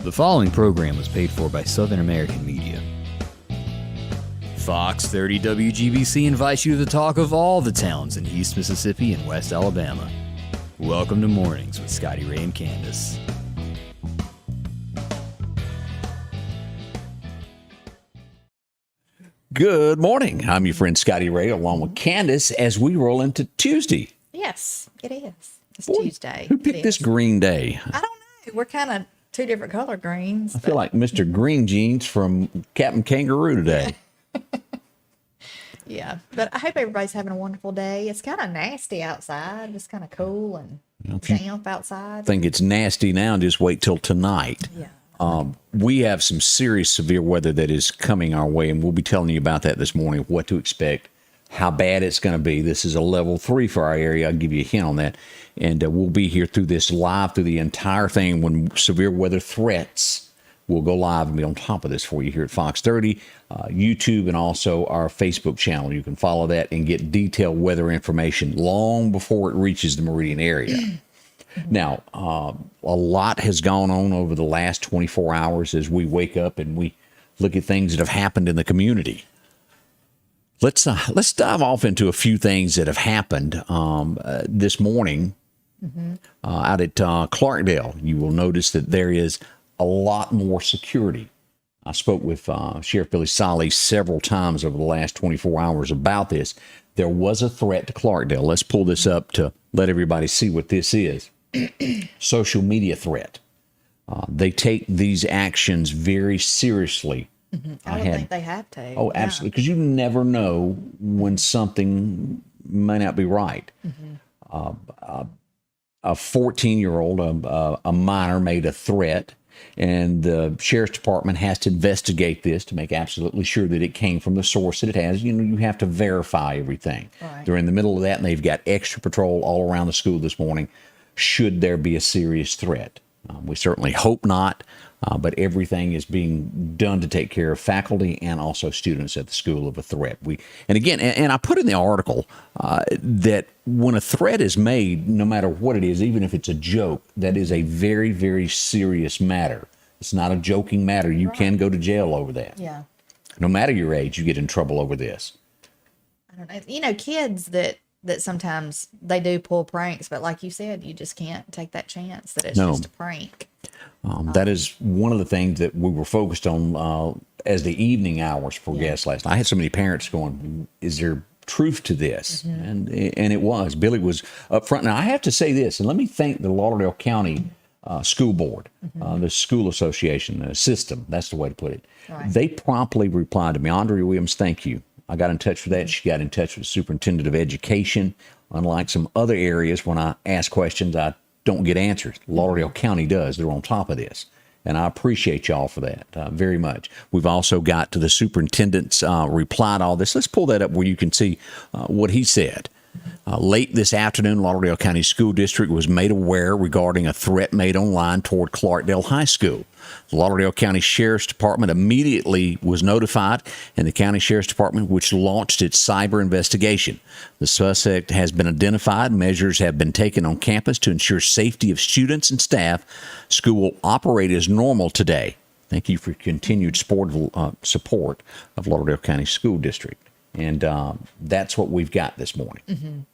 The following program was paid for by Southern American Media. Fox 30 WGBC invites you to the talk of all the towns in East Mississippi and West Alabama. Welcome to Mornings with Scotty Ray and Candace. Good morning. I'm your friend Scotty Ray along with Candace as we roll into Tuesday. Yes, it is. It's Boy, Tuesday. Who picked this green day? I don't know. We're kind of two different color greens. I feel like Mr. Green Jeans from Captain Kangaroo today. Yeah, but I hope everybody's having a wonderful day. It's kind of nasty outside. It's kind of cool and damp outside. Think it's nasty now, just wait till tonight. Yeah. We have some serious severe weather that is coming our way, and we'll be telling you about that this morning, what to expect, how bad it's going to be. This is a level 3 for our area. I'll give you a hint on that. And we'll be here through this live through the entire thing. When severe weather threats, we'll go live and be on top of this for you here at Fox 30, YouTube, and also our Facebook channel. You can follow that and get detailed weather information long before it reaches the Meridian area. Now, a lot has gone on over the last 24 hours as we wake up and we look at things that have happened in the community. Let's dive off into a few things that have happened this morning out at Clarkdale. You will notice that there is a lot more security. I spoke with Sheriff Billy Solly several times over the last 24 hours about this. There was a threat to Clarkdale. Let's pull this up to let everybody see what this is. Social media threat. They take these actions very seriously. I think they have to. Oh, absolutely. Because you never know when something may not be right. A 14-year-old, a minor, made a threat, and the sheriff's department has to investigate this to make absolutely sure that it came from the source that it has. You know, you have to verify everything. Right. They're in the middle of that, and they've got extra patrol all around the school this morning should there be a serious threat. We certainly hope not, but everything is being done to take care of faculty and also students at the school of a threat. And I put in the article that when a threat is made, no matter what it is, even if it's a joke, that is a very, very serious matter. It's not a joking matter. You can go to jail over that. Yeah. No matter your age, you get in trouble over this. I don't know. You know, kids that sometimes they do pull pranks, but like you said, you just can't take that chance that it's just a prank. That is one of the things that we were focused on as the evening hours for guests last night. I had so many parents going, is there truth to this? And it was. Billy was up front. Now, I have to say this, and let me thank the Lauderdale County School Board, the school association, the system, that's the way to put it. Right. They promptly replied to me. Andrea Williams, thank you. I got in touch with that. She got in touch with the superintendent of education. Unlike some other areas, when I ask questions, I don't get answers. Lauderdale County does. They're on top of this. And I appreciate y'all for that very much. We've also got to the superintendent's reply to all this. Let's pull that up where you can see what he said. Late this afternoon, Lauderdale County School District was made aware regarding a threat made online toward Clarkdale High School. The Lauderdale County Sheriff's Department immediately was notified, and the County Sheriff's Department, which launched its cyber investigation. The suspect has been identified. Measures have been taken on campus to ensure safety of students and staff. School will operate as normal today. Thank you for continued support of Lauderdale County School District. And that's what we've got this morning.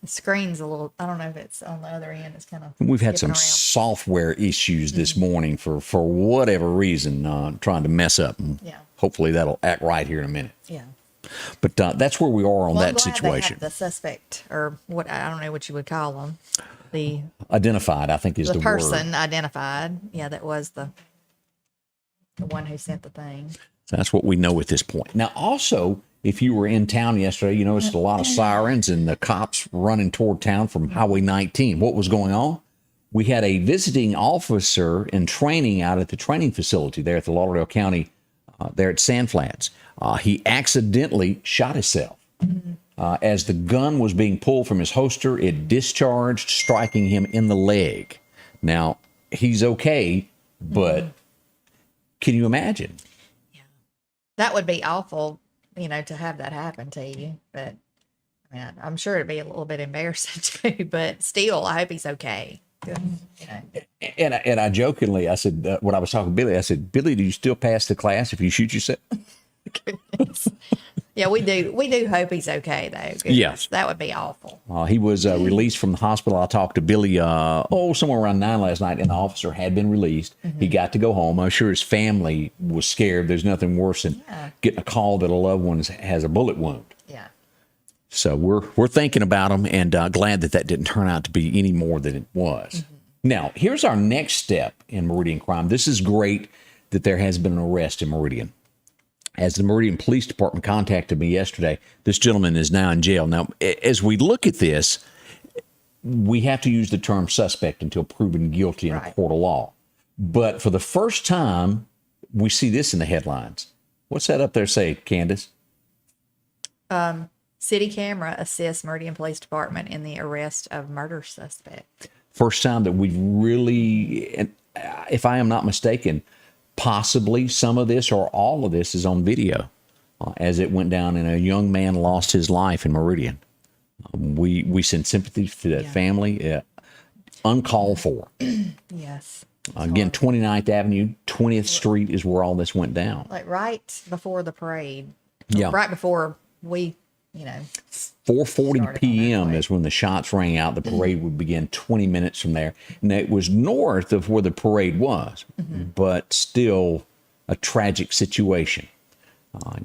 The screen's a little, I don't know if it's on the other end. It's kind of We've had some software issues this morning for whatever reason, trying to mess up. And hopefully that'll act right here in a minute. Yeah. But that's where we are on that I'm glad situation. they have the suspect, or what, I don't know what you would call them. The identified, I think, is the person word. Identified. Yeah, that was the one who sent the thing. So that's what we know at this point. Now, also, if you were in town yesterday, you noticed a lot of sirens and the cops running toward town from Highway 19. What was going on? We had a visiting officer in training out at the training facility there at the Lauderdale County, there at Sand Flats. He accidentally shot himself. As the gun was being pulled from his holster, it discharged, striking him in the leg. Now, he's okay, but can you imagine? Yeah. That would be awful, to have that happen to you. But I mean, I'm sure it'd be a little bit embarrassing too, but still, I hope he's okay. Good. You know. And I jokingly, I said, when I was talking to Billy, I said, Billy, do you still pass the class if you shoot yourself? Goodness. Yeah, we do. We do hope he's okay, though. Goodness, Yes. that would be awful. He was released from the hospital. I talked to Billy, somewhere around 9 last night, and the officer had been released. He got to go home. I'm sure his family was scared. There's nothing worse than getting a call that a loved one has a bullet wound. Yeah. So we're thinking about him, and glad that didn't turn out to be any more than it was. Now, here's our next step in Meridian crime. This is great that there has been an arrest in Meridian. As the Meridian Police Department contacted me yesterday, this gentleman is now in jail. Now, as we look at this, we have to use the term suspect until proven guilty in a court of law. But for the first time, we see this in the headlines. What's that up there say, Candace? City camera assists Meridian Police Department in the arrest of murder suspect. First time that we've really, if I am not mistaken, possibly some of this or all of this is on video as it went down and a young man lost his life in Meridian. We send sympathy to that family, uncalled for. Yes. Again, 29th Avenue, 20th Street is where all this went down. Like right before the parade. Yeah. Right before we, 4:40 p.m. is when the shots rang out. The parade would begin 20 minutes from there. And it was north of where the parade was, but still a tragic situation.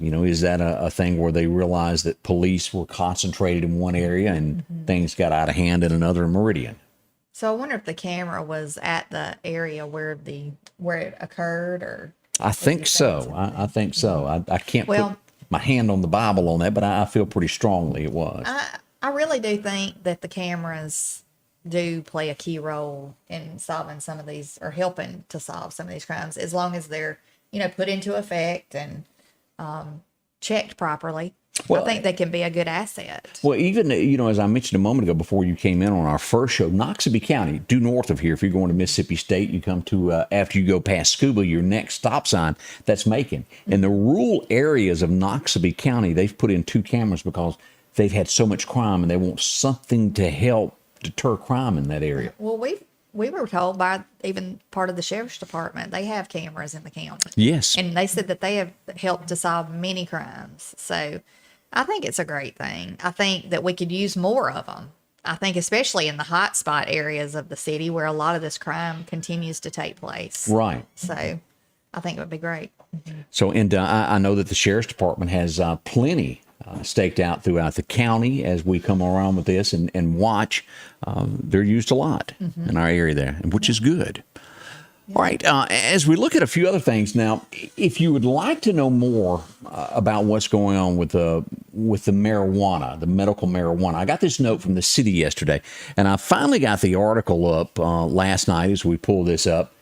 Is that a thing where they realized that police were concentrated in one area and things got out of hand in another Meridian? So I wonder if the camera was at the area where it occurred, or I think so. I think so. I can't put my hand on the Bible on that, but I feel pretty strongly it was. I really do think that the cameras do play a key role in solving some of these, or helping to solve some of these crimes, as long as they're, put into effect and checked properly. Well, I think they can be a good asset. Well, even, as I mentioned a moment ago before you came in on our first show, Noxubee County, due north of here, if you're going to Mississippi State, you come to, after you go past Scuba, your next stop sign, that's Macon. In the rural areas of Noxubee County, they've put in 2 cameras because they've had so much crime and they want something to help deter crime in that area. Well, we were told by even part of the sheriff's department, they have cameras in the county. Yes. And they said that they have helped to solve many crimes. So I think it's a great thing. I think that we could use more of them. I think especially in the hot spot areas of the city where a lot of this crime continues to take place. Right. So I think it would be great. So, and I know that the sheriff's department has plenty staked out throughout the county as we come around with this and watch. They're used a lot in our area there, which is good. All right. As we look at a few other things now, if you would like to know more about what's going on with the marijuana, the medical marijuana, I got this note from the city yesterday, and I finally got the article up last night as we pull this up.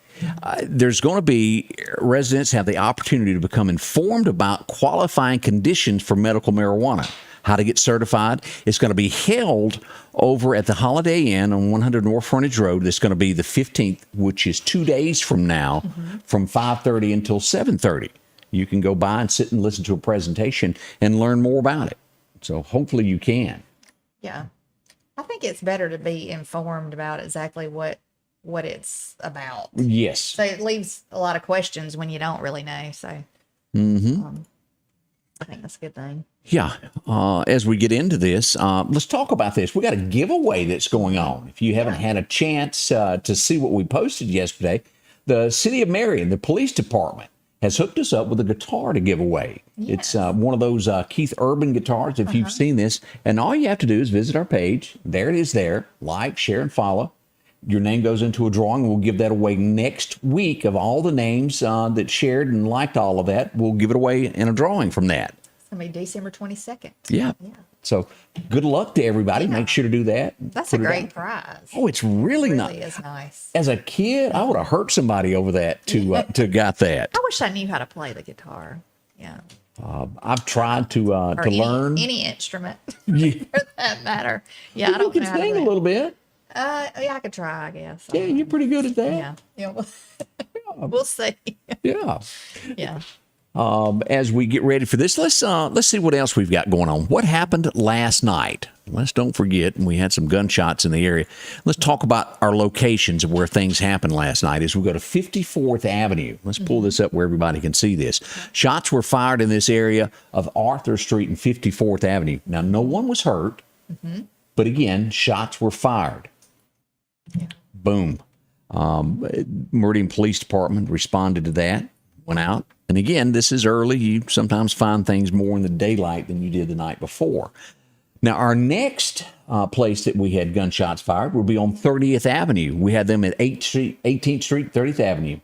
There's going to be residents have the opportunity to become informed about qualifying conditions for medical marijuana. How to get certified. It's going to be held over at the Holiday Inn on 100 North Frontage Road. It's going to be the 15th, which is 2 days from now, from 5:30 until 7:30. You can go by and sit and listen to a presentation and learn more about it. So hopefully you can. Yeah. I think it's better to be informed about exactly what it's about. Yes. So it leaves a lot of questions when you don't really know. So I think that's a good thing. Yeah. As we get into this, let's talk about this. We got a giveaway that's going on. If you haven't had a chance to see what we posted yesterday, the City of Meridian, the police department, has hooked us up with a guitar to give away. Yes. It's one of those Keith Urban guitars, if you've seen this. And all you have to do is visit our page. There it is there. Like, share, and follow. Your name goes into a drawing. We'll give that away next week of all the names that shared and liked all of that. We'll give it away in a drawing from that. It's going to be December 22nd. Yeah. So good luck to everybody. Make sure to do that. That's a great prize. Oh, it's really nice. It really is nice. As a kid, I would have hurt somebody over that to got that. I wish I knew how to play the guitar. Yeah. I've tried to learn. Any instrument for that matter. Yeah, I don't know. You can sing a little bit. Yeah, I could try, I guess. Yeah, you're pretty good at that. Yeah. We'll see. Yeah. Yeah. As we get ready for this, let's see what else we've got going on. What happened last night? Let's don't forget, we had some gunshots in the area. Let's talk about our locations of where things happened last night as we go to 54th Avenue. Let's pull this up where everybody can see this. Shots were fired in this area of Arthur Street and 54th Avenue. Now, no one was hurt, but again, shots were fired. Yeah. Boom. Meridian Police Department responded to that, went out. And again, this is early. You sometimes find things more in the daylight than you did the night before. Now, our next place that we had gunshots fired will be on 30th Avenue. We had them at 18th Street, 30th Avenue.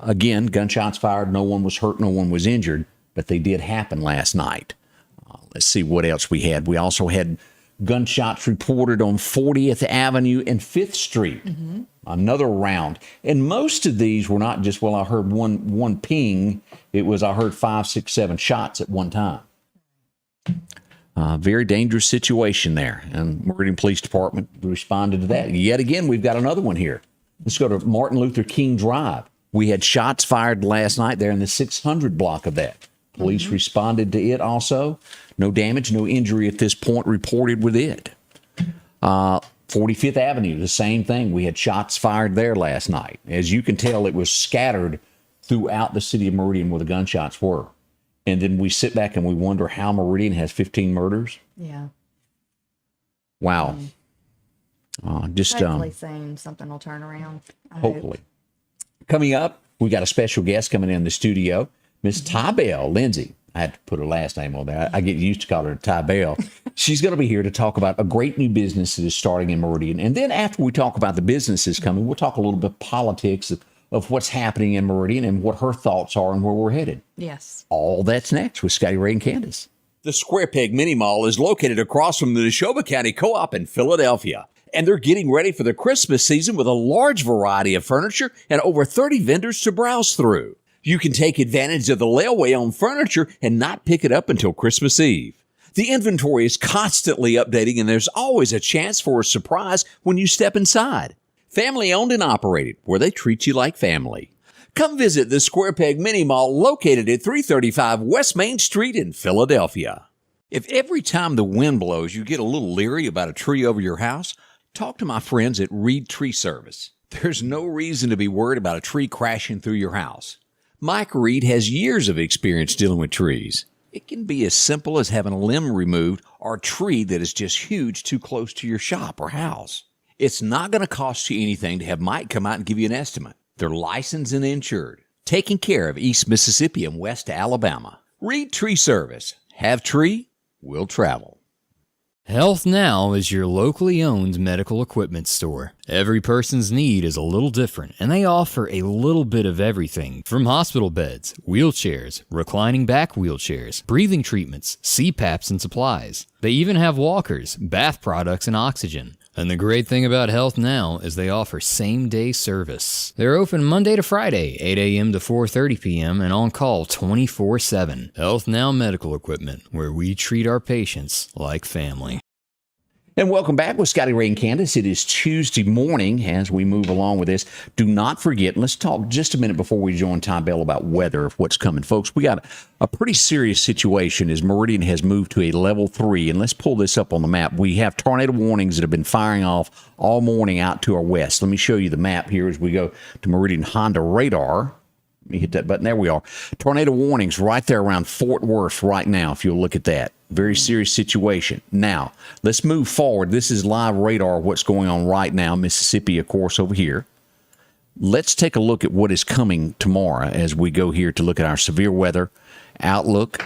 Again, gunshots fired. No one was hurt. No one was injured. But they did happen last night. Let's see what else we had. We also had gunshots reported on 40th Avenue and 5th Street. Another round. And most of these were not just, well, I heard one ping. It was, I heard 5, 6, 7 shots at one time. Very dangerous situation there. And Meridian Police Department responded to that. Yet again, we've got another one here. Let's go to Martin Luther King Drive. We had shots fired last night there in the 600 block of that. Police responded to it also. No damage, no injury at this point reported with it. 45th Avenue, the same thing. We had shots fired there last night. As you can tell, it was scattered throughout the city of Meridian where the gunshots were. And then we sit back and we wonder how Meridian has 15 murders. Yeah. Wow. Hopefully soon something will turn around. Hopefully. Coming up, we got a special guest coming in the studio, Miss Tybell Lindsey. I had to put her last name on there. I get used to calling her Tybell. She's going to be here to talk about a great new business that is starting in Meridian. And then after we talk about the businesses coming, we'll talk a little bit politics of what's happening in Meridian and what her thoughts are and where we're headed. Yes. All that's next with Scotty Ray and Candace. The Square Peg Mini Mall is located across from the Neshoba County Co-op in Philadelphia. And they're getting ready for the Christmas season with a large variety of furniture and over 30 vendors to browse through. You can take advantage of the layaway on furniture and not pick it up until Christmas Eve. The inventory is constantly updating and there's always a chance for a surprise when you step inside. Family owned and operated, where they treat you like family. Come visit the Square Peg Mini Mall located at 335 West Main Street in Philadelphia. If every time the wind blows you get a little leery about a tree over your house, talk to my friends at Reed Tree Service. There's no reason to be worried about a tree crashing through your house. Mike Reed has years of experience dealing with trees. It can be as simple as having a limb removed or a tree that is just huge too close to your shop or house. It's not going to cost you anything to have Mike come out and give you an estimate. They're licensed and insured, taking care of East Mississippi and West Alabama. Reed Tree Service. Have tree, will travel. Health Now is your locally owned medical equipment store. Every person's need is a little different, and they offer a little bit of everything from hospital beds, wheelchairs, reclining back wheelchairs, breathing treatments, CPAPs and supplies. They even have walkers, bath products, and oxygen. And the great thing about Health Now is they offer same-day service. They're open Monday to Friday, 8 a.m. to 4:30 p.m. and on call 24/7. Health Now Medical Equipment, where we treat our patients like family. And welcome back with Scotty Ray and Candace. It is Tuesday morning as we move along with this. Do not forget, let's talk just a minute before we join Tybell about weather of what's coming. Folks, we got a pretty serious situation as Meridian has moved to a level 3. And let's pull this up on the map. We have tornado warnings that have been firing off all morning out to our west. Let me show you the map here as we go to Meridian Honda radar. Let me hit that button. There we are. Tornado warnings right there around Fort Worth right now, if you'll look at that. Very serious situation. Now, let's move forward. This is live radar, what's going on right now. Mississippi, of course, over here. Let's take a look at what is coming tomorrow as we go here to look at our severe weather outlook.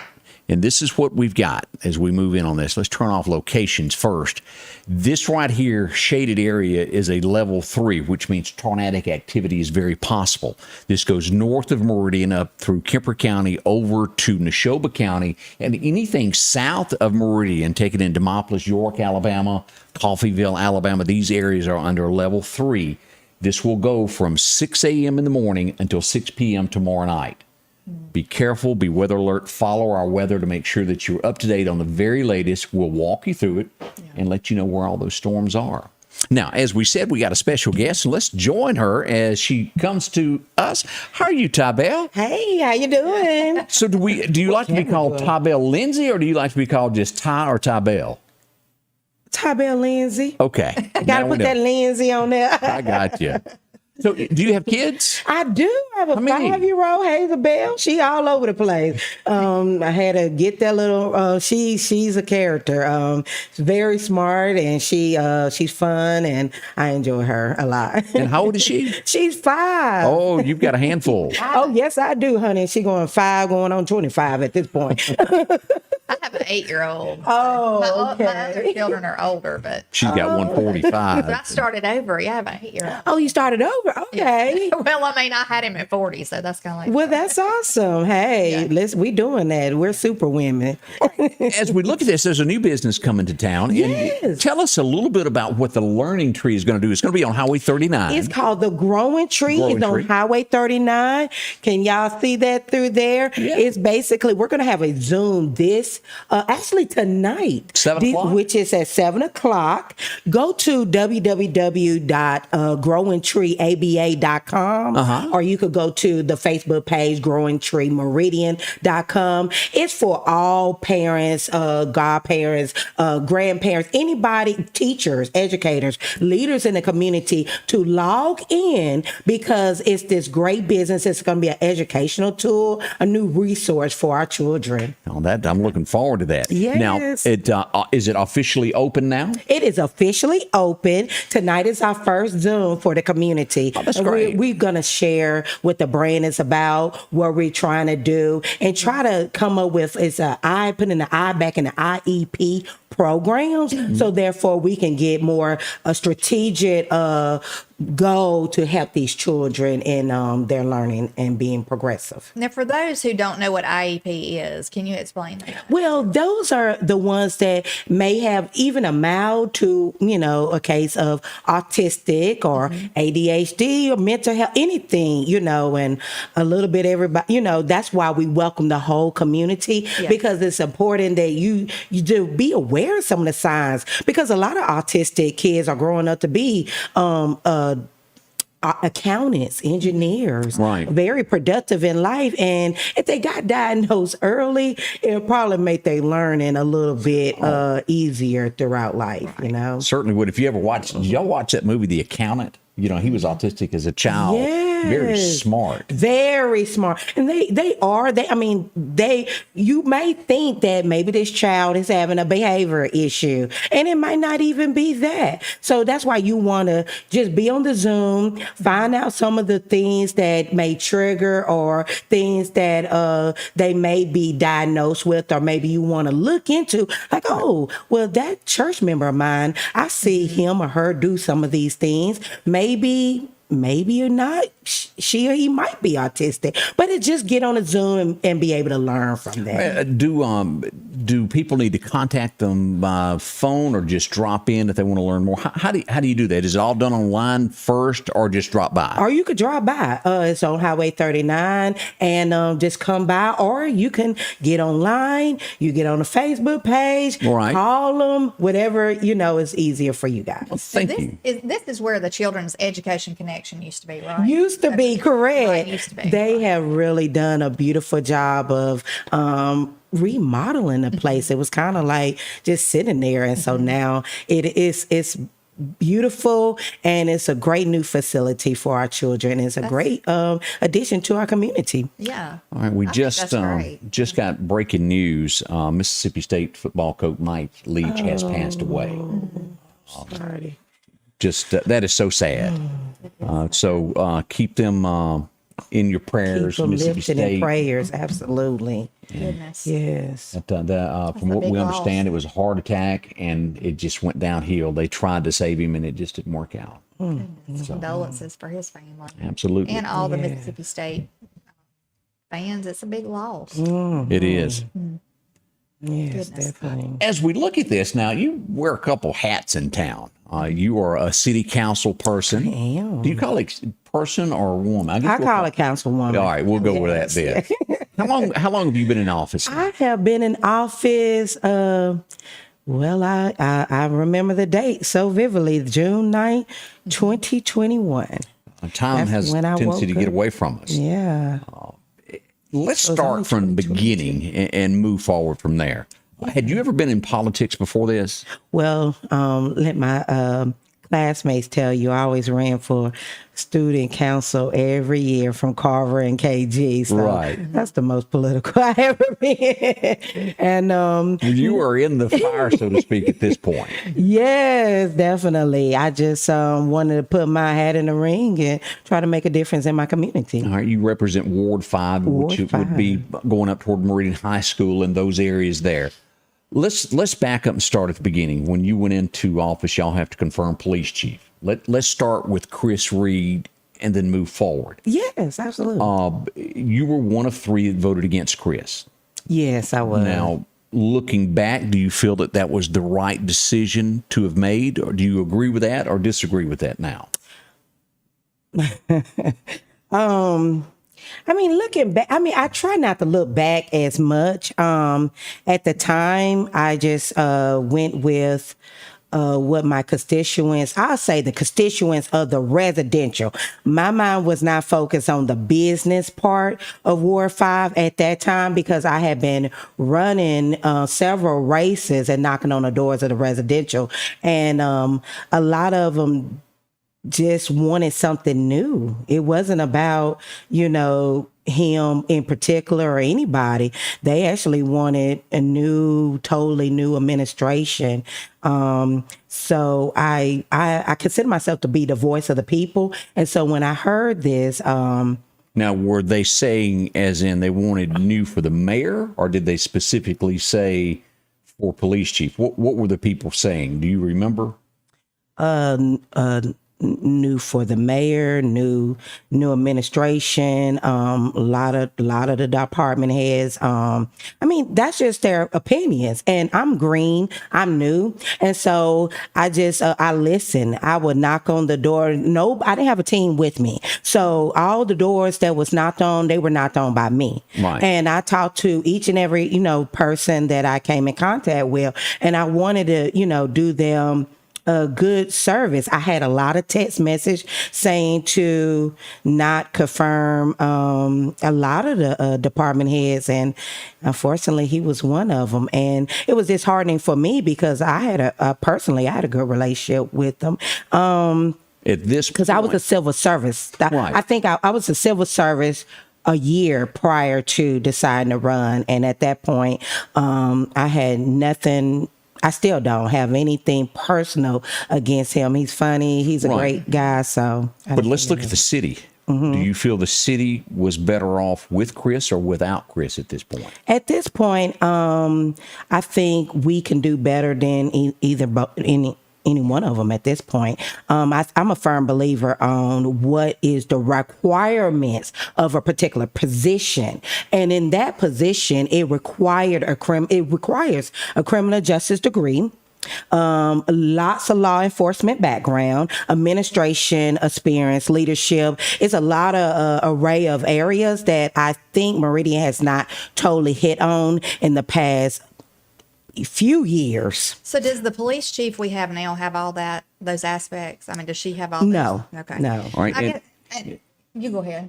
And this is what we've got as we move in on this. Let's turn off locations first. This right here, shaded area, is a level 3, which means tornadic activity is very possible. This goes north of Meridian up through Kemper County over to Neshoba County, and anything south of Meridian, take it in Demopolis, York, Alabama, Coffeyville, Alabama. These areas are under level 3. This will go from 6 a.m. in the morning until 6 p.m. tomorrow night. Be careful, be weather alert, follow our weather to make sure that you're up to date on the very latest. We'll walk you through it and let you know where all those storms are. Now, as we said, we got a special guest, and let's join her as she comes to us. How are you, Tybell? Hey, how you doing? So do you like to be called Tybell Lindsey, or do you like to be called just Ty or Tybell? Tybell Lindsey. Okay. Gotta put that Lindsey on there. I got you. So, do you have kids? I do have a many? 5-year-old Hazelbell. She all over the place. I had to get that little. She's a character. She's very smart, and she's fun, and I enjoy her a lot. And how old is she? She's 5. Oh, you've got a handful. Oh yes, I do, honey. She going 5, going on 25 at this point. I have an 8-year-old. Oh, my okay. other children are older, but She's got 145. I started over. Yeah, I have an 8-year-old. Oh, you started over. Okay. Well, I mean, I had him at 40, so that's kind of like. Well, that's awesome. Hey, we doing that. We're super women. As we look at this, there's a new business coming to town. Yes. And tell us a little bit about what the Learning Tree is going to do. It's going to be on Highway 39. It's called the Growing Tree. Growing It's on Tree. Highway 39. Can y'all see that through there? Yeah. It's basically, we're going to have a Zoom actually tonight. 7 o'clock? Which is at 7 o'clock. Go to www.growingtreeaba.com, or you could go to the Facebook page, growingtreemeridian.com. It's for all parents, godparents, grandparents, anybody, teachers, educators, leaders in the community to log in, because it's this great business. It's going to be an educational tool, a new resource for our children. Oh, I'm looking forward to that. Yes. Now, is it officially open now? It is officially open. Tonight is our first Zoom for the community. Oh, that's great. We're going to share what the brand is about, what we're trying to do, and try to come up with, putting the I back in the IEP programs. So therefore we can get more a strategic goal to help these children in their learning and being progressive. Now, for those who don't know what IEP is, can you explain that? Well, those are the ones that may have even a mild to, a case of autistic or ADHD or mental health, anything, and a little bit everybody, that's why we welcome the whole community, because it's important that you do be aware of some of the signs, because a lot of autistic kids are growing up to be accountants, engineers, right, very productive in life. And if they got diagnosed early, it'll probably make their learning a little bit easier throughout life, Certainly would. If you ever did y'all watch that movie, The Accountant? He was autistic as a child. Yes. Very smart. Very smart. And you may think that maybe this child is having a behavior issue, and it might not even be that. So that's why you want to just be on the Zoom, find out some of the things that may trigger or things that they may be diagnosed with, or maybe you want to look into, like, oh, well, that church member of mine, I see him or her do some of these things. Maybe or not, she or he might be autistic, but it just get on a Zoom and be able to learn from that. Do people need to contact them by phone or just drop in if they want to learn more? How do you do that? Is it all done online first, or just drop by? Or you could drop by. It's on Highway 39, and just come by, or you can get online. You get on the Facebook page, right, call them, whatever is easier for you guys. Well, thank you. This is where the Children's Education Connection used to be, right? Used to be, correct. Right, used to be. They have really done a beautiful job of remodeling the place. It was kind of like just sitting there, and so now it's beautiful, and it's a great new facility for our children. It's a great addition to our community. Yeah. All right, we that's great. just got breaking news. Mississippi State football coach Mike Leach has passed away. Sorry. Just that is so sad. So keep them in your prayers. Keep them Mississippi lifted State. in prayers, absolutely. Goodness. Yes. From what we understand, it was a heart attack, and it just went downhill. They tried to save him, and it just didn't work out. Condolences for his family. Absolutely. And all the Mississippi State fans. It's a big loss. It is. Yes, Goodness. definitely. As we look at this now, you wear a couple hats in town. You are a city council person. I am. Do you call it person or woman? I call it councilwoman. All right, we'll go with that then. How long have you been in office? I have been in office Well, I remember the date so vividly, June 9th, 2021. Time That's has when I tendency to woke get up. away from us. Yeah. Let's So it's only start from the 2022. beginning and move forward from there. Had you ever been in politics before this? Well, let my classmates tell you, I always ran for student council every year from Carver and KG. So Right. that's the most political I ever been. And You are in the fire, so to speak, at this point. yes, definitely. I just wanted to put my hat in the ring and try to make a difference in my community. All right, you represent Ward 5, which Ward it would be 5. going up toward Meridian High School and those areas there. Let's back up and start at the beginning. When you went into office, y'all have to confirm police chief. Let's start with Chris Reed and then move forward. Yes, absolutely. You were one of 3 that voted against Chris. Yes, I was. Now, looking back, do you feel that that was the right decision to have made, or do you agree with that or disagree with that now? I mean, looking back, I try not to look back as much. At the time, I just went with what my constituents, I'll say the constituents of the residential. My mind was not focused on the business part of Ward 5 at that time because I had been running several races and knocking on the doors of the residential. And a lot of them just wanted something new. It wasn't about, him in particular or anybody. They actually wanted a totally new administration. So I consider myself to be the voice of the people. And so when I heard this, Now, were they saying as in they wanted new for the mayor, or did they specifically say for police chief? What were the people saying? Do you remember? New for the mayor, new administration, a lot of the department heads. That's just their opinions. And I'm green, I'm new, and so I just I listen. I would knock on the door. No, I didn't have a team with me, so all the doors that was knocked on, they were knocked on by me. Right. And I talked to each and every person that I came in contact with, and I wanted to do them a good service. I had a lot of text message saying to not confirm a lot of the department heads, and unfortunately he was one of them. And it was disheartening for me because I had personally I had a good relationship with them. At this Because I was a civil service. Right. I think I was a civil service a year prior to deciding to run. And at that point, I had nothing. I still don't have anything personal against him. He's funny. He's a great guy. So, But let's look at the city. Mm-hmm. Do you feel the city was better off with Chris or without Chris at this point? At this point, I think we can do better than any one of them at this point. I'm a firm believer on what is the requirements of a particular position, and in that position, it requires a criminal justice degree. Lots of law enforcement background, administration experience, leadership. It's a lot of array of areas that I think Meridian has not totally hit on in the past few years. So does the police chief we have now have all those aspects? I mean, does she have all No. those? Okay. No. All right. You go ahead.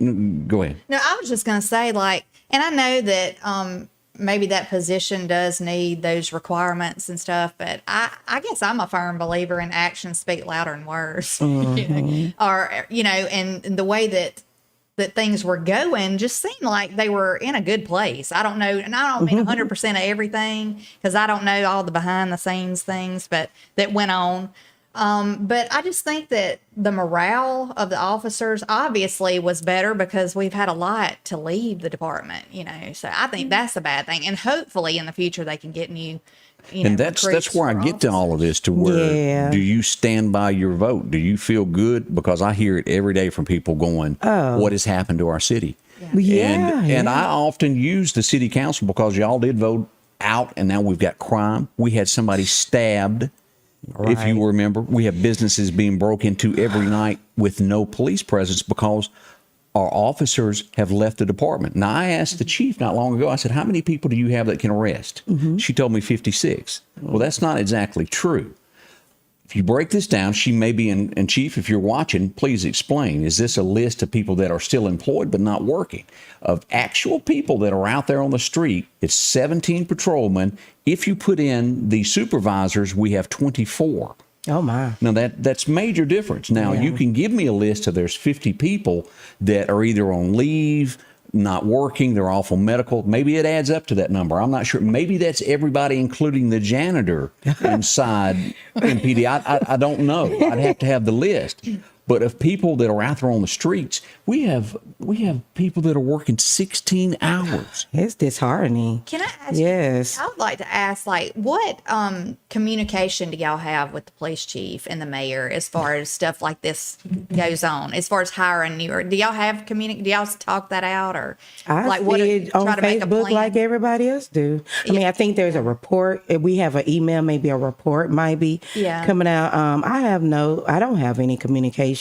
Go ahead. No, I was just going to say, and I know that maybe that position does need those requirements and stuff, but I guess I'm a firm believer in actions speak louder than words. And the way that things were going just seemed like they were in a good place. I don't know, and I don't mean 100% of everything because I don't know all the behind the scenes things that went on. But I just think that the morale of the officers obviously was better because we've had a lot to leave the department, so I think that's a bad thing. And hopefully in the future they can get new, And that's where I get to all of this, to where do you stand by your vote? Do you feel good? Because I hear it every day from people going, what has happened to our city? And I often use the city council because y'all did vote out, and now we've got crime. We had somebody stabbed. If you remember, we have businesses being broke into every night with no police presence because our officers have left the department. Now, I asked the chief not long ago, I said, how many people do you have that can arrest? She told me 56. Well, that's not exactly true. If you break this down, she may be, and Chief, if you're watching, please explain. Is this a list of people that are still employed but not working? Of actual people that are out there on the street, it's 17 patrolmen. If you put in the supervisors, we have 24. Oh, my. Now, that's major difference. Now, you can give me a list of there's 50 people that are either on leave, not working, they're off on medical. Maybe it adds up to that number. I'm not sure. Maybe that's everybody, including the janitor inside MPD. I don't know. I'd have to have the list. But of people that are out there on the streets, we have people that are working 16 hours. It's disheartening. Can I ask Yes. you, I would like to ask, like, what communication do y'all have with the police chief and the mayor as far as stuff like this goes on? As far as hiring you, or do y'all have do y'all talk that out, or I like see it on try to make a Facebook plan? like everybody else do. I mean, I think there's a report. We have an email, maybe a report might be coming out. I don't have any communication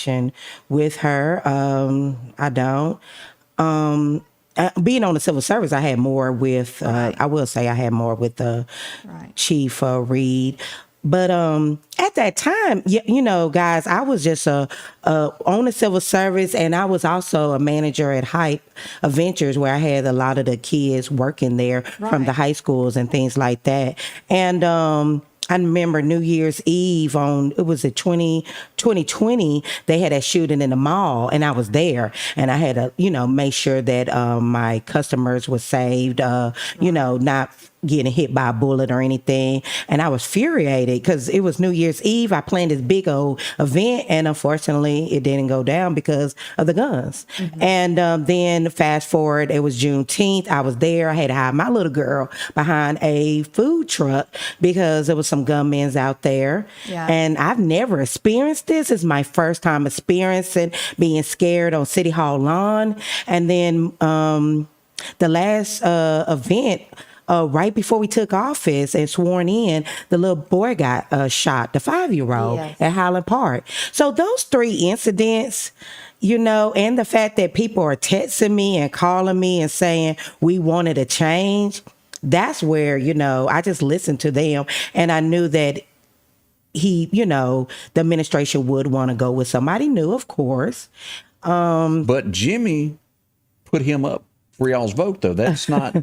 with her. I don't. Being on the civil service, I had more with, I will say I had more with the Chief Reed. But at that time, you know, guys, I was just on the civil service, and I was also a manager at Hype Adventures, where I had a lot of the kids working there from the high schools and things like that. And I remember New Year's Eve it was 2020, they had that shooting in the mall, and I was there, and I had to, make sure that my customers were saved, not getting hit by a bullet or anything. And I was furiated because it was New Year's Eve. I planned this big old event, and unfortunately it didn't go down because of the guns. And then fast forward, it was Juneteenth. I was there. I had to hide my little girl behind a food truck because there was some gunmen out there. And I've never experienced this. It's my first time experiencing being scared on City Hall lawn. And then the last event, right before we took office and sworn in, the little boy got shot, the 5-year-old at Highland Park. So those 3 incidents, and the fact that people are texting me and calling me and saying we wanted a change, that's where, I just listened to them, and I knew that the administration would want to go with somebody new, of course. But Jimmy put him up for y'all's vote, though. That's not...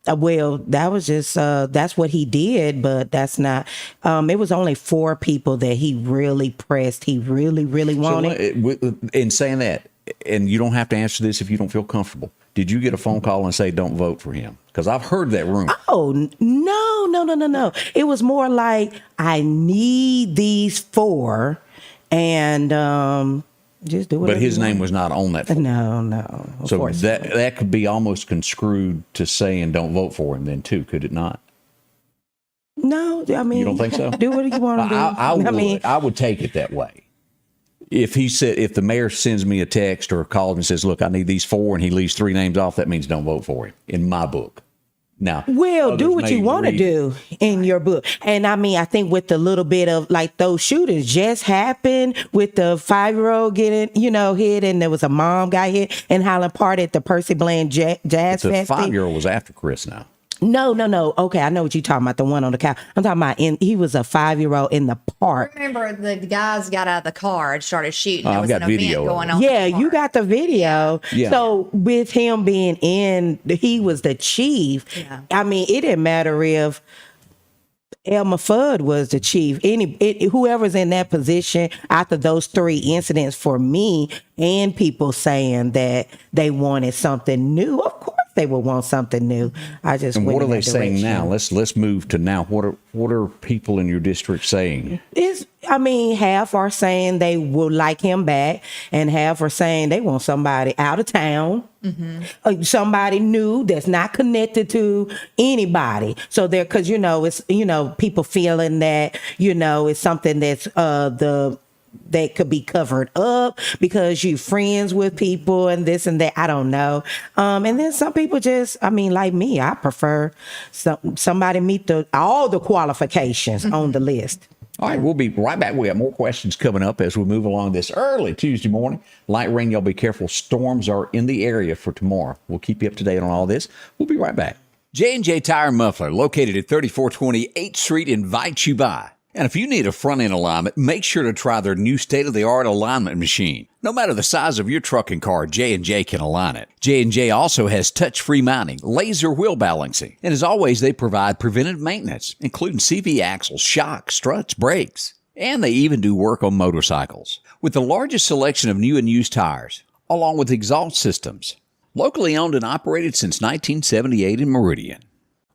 Well, that was just, that's what he did, but that's not, it was only 4 people that he really pressed. He really, really wanted. So, in saying that, and you don't have to answer this if you don't feel comfortable, did you get a phone call and say, don't vote for him? Because I've heard that rumor. Oh, no. It was more like, I need these 4, and, just do it. But his name was not on that phone. No. So that could be almost construed to saying don't vote for him then too, could it not? No, I mean, you don't think so? Do what you want to do. I would take it that way. If the mayor sends me a text or a call and says, look, I need these 4, and he leaves 3 names off, that means don't vote for him in my book. Now, well, do what you want to do in your book. And I mean, I think with the little bit of like those shootings just happened with the 5-year-old getting, hit, and there was a mom got hit in Highland Park at the Percy Bland Jazz Fest. The 5-year-old was after Chris now. No. Okay, I know what you're talking about. The one on the couch. I'm talking about he was a 5-year-old in the park. Remember, the guys got out of the car and started shooting. Oh, There I've was got an video event of going it. on. Yeah, you got the video. Yeah. So with him being he was the chief. Yeah. I mean, it didn't matter if Elmer Fudd was the chief. Whoever's in that position after those 3 incidents, for me, and people saying that they wanted something new. Of course, they would want something new. I just And went what are in they that saying direction. now? Let's move to now. What are people in your district saying? Half are saying they would like him back, and half are saying they want somebody out of town, somebody new that's not connected to anybody. So because it's people feeling that it's something that's that could be covered up because you're friends with people and this and that. I don't know. And then some people just, like me, I prefer somebody meet all the qualifications on the list. All right, we'll be right back. We got more questions coming up as we move along this early Tuesday morning. Light rain, y'all be careful. Storms are in the area for tomorrow. We'll keep you up to date on all this. We'll be right back. J&J Tire and Muffler, located at 3420 8th Street, invites you by. And if you need a front-end alignment, make sure to try their new state-of-the-art alignment machine. No matter the size of your truck and car, J&J can align it. J&J also has touch-free mounting, laser wheel balancing, and as always, they provide preventive maintenance, including CV axles, shocks, struts, brakes. And they even do work on motorcycles. With the largest selection of new and used tires, along with exhaust systems. Locally owned and operated since 1978 in Meridian.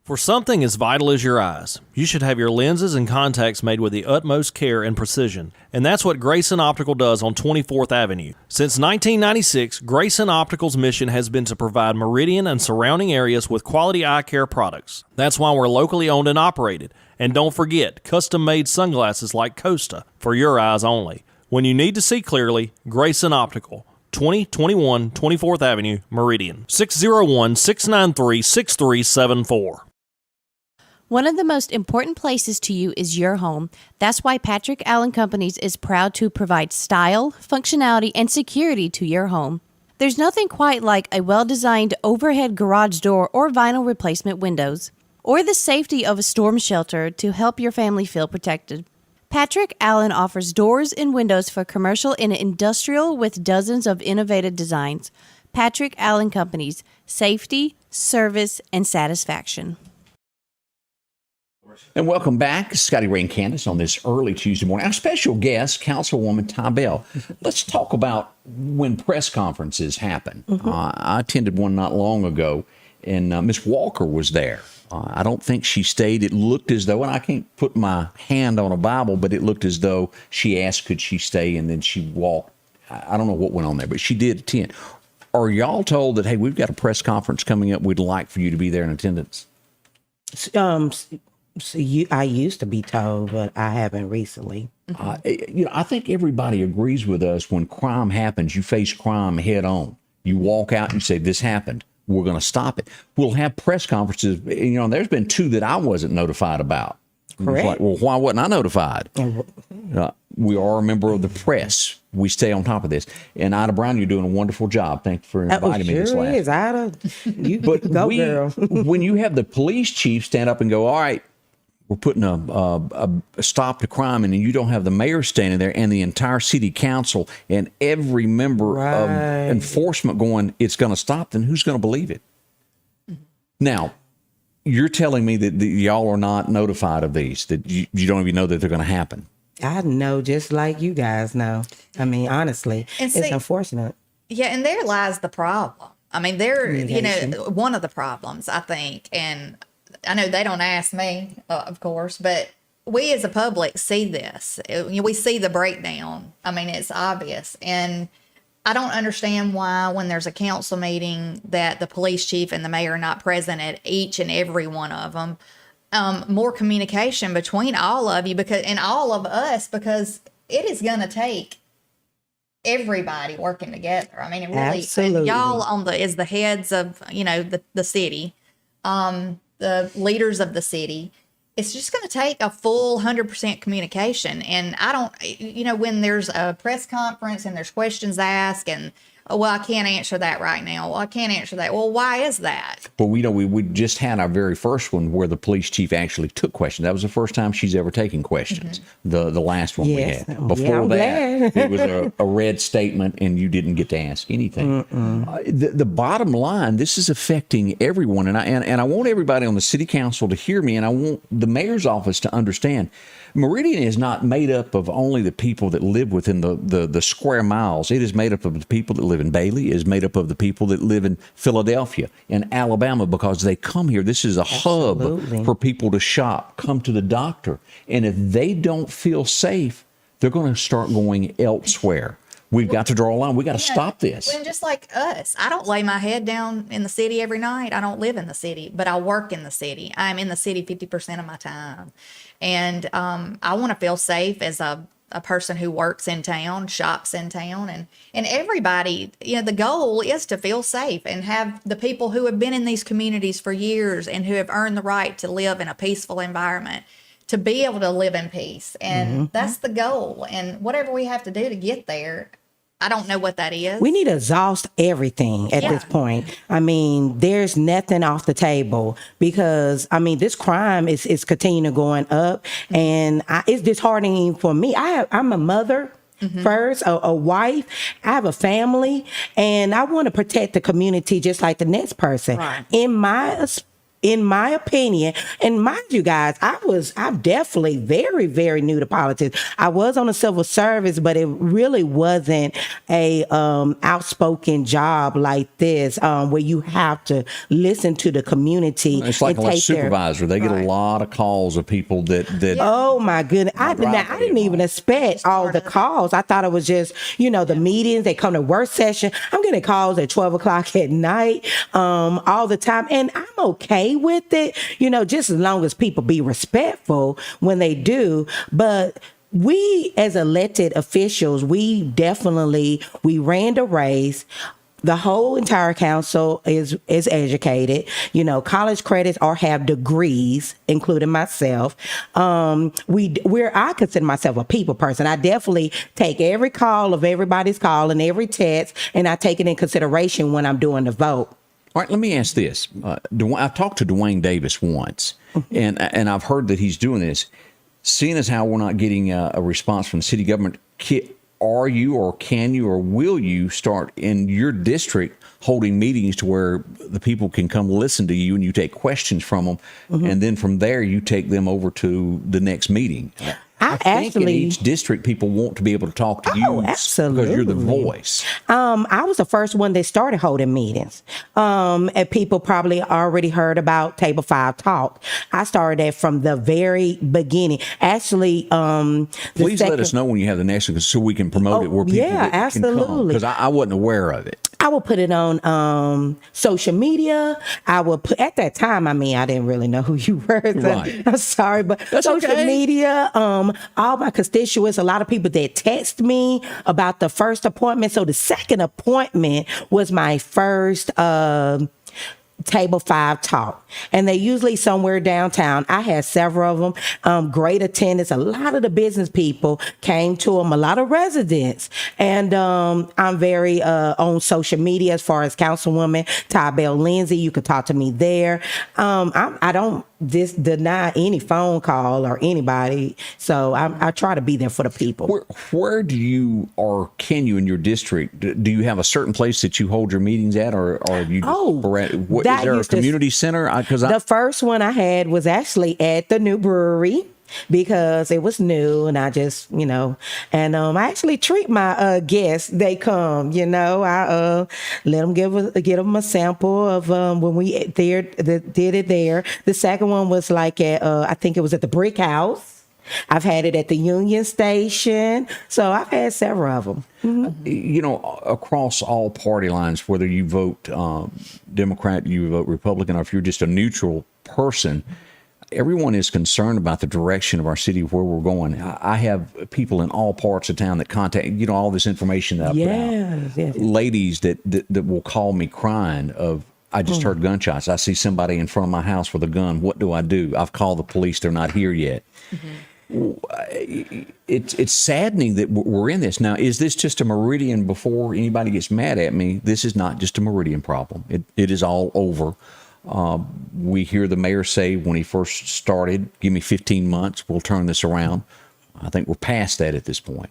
For something as vital as your eyes, you should have your lenses and contacts made with the utmost care and precision. And that's what Grayson Optical does on 24th Avenue. Since 1996, Grayson Optical's mission has been to provide Meridian and surrounding areas with quality eye care products. That's why we're locally owned and operated. And don't forget, custom-made sunglasses like Costa for your eyes only. When you need to see clearly, Grayson Optical. 2021 24th Avenue, Meridian. 601-693-6374. One of the most important places to you is your home. That's why Patrick Allen Companies is proud to provide style, functionality, and security to your home. There's nothing quite like a well-designed overhead garage door or vinyl replacement windows, or the safety of a storm shelter to help your family feel protected. Patrick Allen offers doors and windows for commercial and industrial with dozens of innovative designs. Patrick Allen Companies, safety, service, and satisfaction. And welcome back, Scotty Ray and Candace, on this early Tuesday morning. Our special guest, Councilwoman Ty Bell. Let's talk about when press conferences happen. I attended one not long ago, and Ms. Walker was there. I don't think she stayed. It looked as though, and I can't put my hand on a Bible, but it looked as though she asked, could she stay, and then she walked. I don't know what went on there, but she did attend. Are y'all told that, hey, we've got a press conference coming up, we'd like for you to be there in attendance? I used to be told, but I haven't recently. I think everybody agrees with us when crime happens, you face crime head on. You walk out and you say, this happened. We're going to stop it. We'll have press conferences. There's been 2 that I wasn't notified about. Correct. Like, well, why wasn't I notified? We are a member of the press. We stay on top of this. And Ida Brown, you're doing a wonderful job. Thank you for inviting me this last. Is, Ida. You but go, girl. When you have the police chief stand up and go, all right, we're putting a stop to crime, and you don't have the mayor standing there and the entire city council and every member of enforcement going, it's going to stop, then who's going to believe it? Now, you're telling me that y'all are not notified of these, that you don't even know that they're going to happen. I know, just like you guys know. I mean, honestly, And it's see- unfortunate. Yeah, and there lies the problem. I mean, one of the problems, I think, and I know they don't ask me, of course, but we as a public see this. We see the breakdown. I mean, it's obvious. And I don't understand why when there's a council meeting that the police chief and the mayor are not present at each and every one of them. More communication between all of you and all of us, because it is going to take everybody working together. I mean, it really, Absolutely. and y'all as the heads of, the city, the leaders of the city, it's just going to take a full 100% communication. And I don't, when there's a press conference and there's questions asked and, well, I can't answer that right now. Well, I can't answer that. Well, why is that? Well, we just had our very first one where the police chief actually took questions. That was the first time she's ever taken questions. The last one Yes. we had. Oh, Before yeah, I'm that, glad. it was a read statement and you didn't get to ask anything. The bottom line, this is affecting everyone. And I want everybody on the city council to hear me, and I want the mayor's office to understand. Meridian is not made up of only the people that live within the square miles. It is made up of the people that live in Bailey. It is made up of the people that live in Philadelphia and Alabama, because they come here. This is a Absolutely. hub for people to shop, come to the doctor. And if they don't feel safe, they're going to start going elsewhere. We've got to draw a line. We got to stop this. And just like us, I don't lay my head down in the city every night. I don't live in the city, but I work in the city. I'm in the city 50% of my time. And I want to feel safe as a person who works in town, shops in town, and everybody, the goal is to feel safe and have the people who have been in these communities for years and who have earned the right to live in a peaceful environment to be able to live in peace. And that's the goal. And whatever we have to do to get there, I don't know what that is. We need to exhaust everything at this point. I mean, there's nothing off the table because, I mean, this crime is continuing going up, and it's disheartening for me. I'm a mother. First, a wife, I have a family, and I want to protect the community just like the next person. Right. In my opinion, and mind you guys, I'm definitely very, very new to politics. I was on the civil service, but it really wasn't a outspoken job like this, where you have to listen to the community. It's like a supervisor. They get a lot of calls of people that Oh my goodness. I didn't even expect all the calls. I thought it was just, the meetings, they come to work session. I'm getting calls at 12 o'clock at night, all the time. And I'm okay with it, just as long as people be respectful when they do. But we as elected officials, we ran the race. The whole entire council is educated, college credits or have degrees, including myself. I consider myself a people person. I definitely take every call of everybody's call and every text, and I take it in consideration when I'm doing the vote. All right, let me ask this. I've talked to Dwayne Davis once, and I've heard that he's doing this. Seeing as how we're not getting a response from the city government, are you or can you or will you start in your district holding meetings to where the people can come listen to you and you take questions from them, and then from there you take them over to the next meeting? I think in each district, people want to be able to talk to you absolutely. Because you're the voice. I was the first one that started holding meetings. And people probably already heard about Table 5 Talk. I started that from the very beginning. Actually, please let us know when you have the next one so we can promote it where people can come. Because I wasn't aware of it. I would put it on social media. I would put, at that time, I didn't really know who you were. So Right. I'm sorry, but That's social media, all my constituents, a lot of people that text me about the first appointment. So the second appointment was my first Table 5 Talk, and they usually somewhere downtown. I had several of them. Great attendance. A lot of the business people came to them. A lot of residents, and I'm very on social media as far as Councilwoman Tybell Lindsey. You can talk to me there. I don't deny any phone call or anybody, so I try to be there for the people. Where do you or can you in your district? Do you have a certain place that you hold your meetings at, or have you? Is there a community center? The first one I had was actually at the new brewery because it was new, and I just, and I actually treat my guests. They come, I let them get them a sample of when we did it there. The second one was like at I think it was at the Brick House. I've had it at the Union Station. So I've had several of them. Mm-hmm. Across all party lines, whether you vote Democrat, you vote Republican, or if you're just a neutral person, everyone is concerned about the direction of our city, where we're going. I have people in all parts of town that contact, all this information that I put out. Yes. Ladies that will call me crying of, I just heard gunshots. I see somebody in front of my house with a gun. What do I do? I've called the police. They're not here yet. Mm-hmm. It's saddening that we're in this. Now, is this just a Meridian? Before anybody gets mad at me, this is not just a Meridian problem. It is all over. We hear the mayor say when he first started, give me 15 months, we'll turn this around. I think we're past that at this point.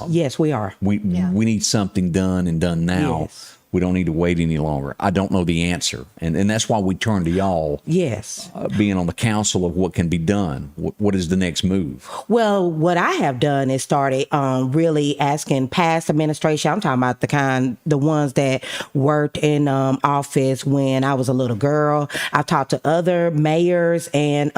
Yes, we are. We need something done and done now. Yes. We don't need to wait any longer. I don't know the answer. And that's why we turn to y'all. Yes. Being on the council of what can be done. What is the next move? Well, what I have done is started really asking past administration. I'm talking about the ones that worked in office when I was a little girl. I've talked to other mayors and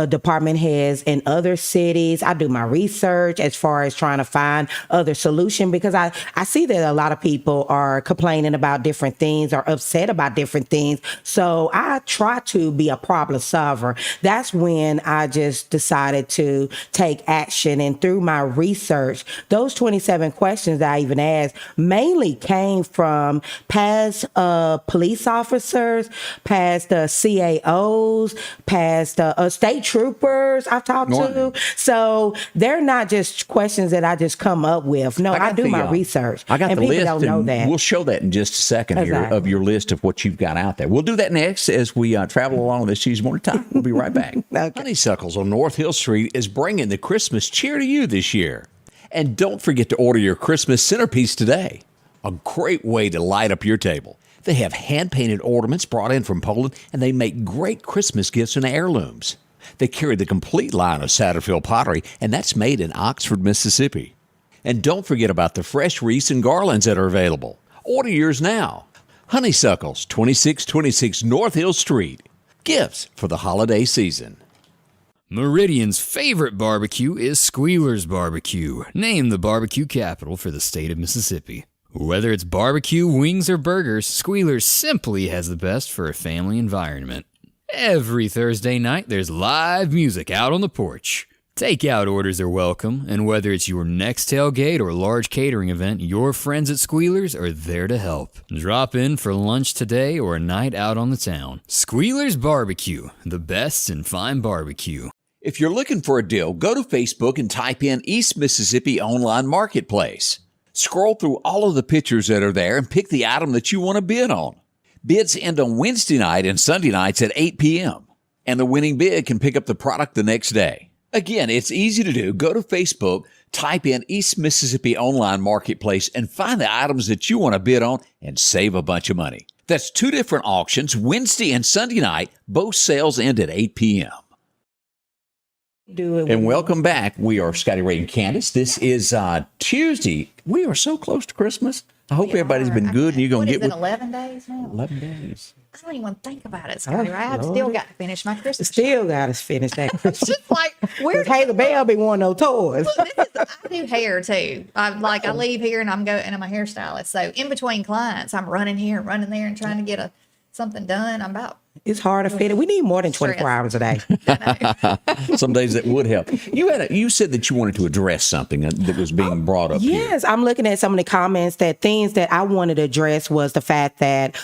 department heads in other cities. I do my research as far as trying to find other solution because I see that a lot of people are complaining about different things or upset about different things. So I try to be a problem solver. That's when I just decided to take action. And through my research, those 27 questions that I even asked mainly came from past police officers, past CAOs, past state troopers I've talked to. So they're not just questions that I just come up with. No, I do my research. I got and the people list, don't know and that. we'll show that in just a second here of your list of what you've got out there. We'll do that next as we travel along this Tuesday morning time. We'll be right back. Okay. Honeysuckles on North Hill Street is bringing the Christmas cheer to you this year. And don't forget to order your Christmas centerpiece today. A great way to light up your table. They have hand-painted ornaments brought in from Poland, and they make great Christmas gifts and heirlooms. They carry the complete line of Satterfield pottery, and that's made in Oxford, Mississippi. And don't forget about the fresh wreaths and garlands that are available. Order yours now. Honeysuckles, 2626 North Hill Street. Gifts for the holiday season. Meridian's favorite barbecue is Squealer's Barbecue, named the barbecue capital for the state of Mississippi. Whether it's barbecue, wings, or burgers, Squealer's simply has the best for a family environment. Every Thursday night, there's live music out on the porch. Takeout orders are welcome, and whether it's your next tailgate or large catering event, your friends at Squealer's are there to help. Drop in for lunch today or a night out on the town. Squealer's Barbecue, the best in fine barbecue. If you're looking for a deal, go to Facebook and type in East Mississippi Online Marketplace. Scroll through all of the pictures that are there and pick the item that you want to bid on. Bids end on Wednesday night and Sunday nights at 8 p.m. And the winning bid can pick up the product the next day. Again, it's easy to do. Go to Facebook, type in East Mississippi Online Marketplace, and find the items that you want to bid on and save a bunch of money. That's 2 different auctions, Wednesday and Sunday night. Both sales end at 8 p.m. And welcome back. We are Scotty Ray and Candace. This is Tuesday. We are so close to Christmas. I hope everybody's been good and you're going to get What is it, 11 days now? 11 days. I don't even want to think about it, Scotty. I've still got to finish my Christmas. Still got to finish that Christmas. Just like, where Hey, the bell be one of those toys. I do hair too. I leave here and I'm a hairstylist. So in between clients, I'm running here and running there and trying to get something done. I'm about. It's hard to fit it. We need more than 24 hours a day. Some days that would help. You said that you wanted to address something that was being brought up here. Yes, I'm looking at some of the comments that things that I wanted to address was the fact that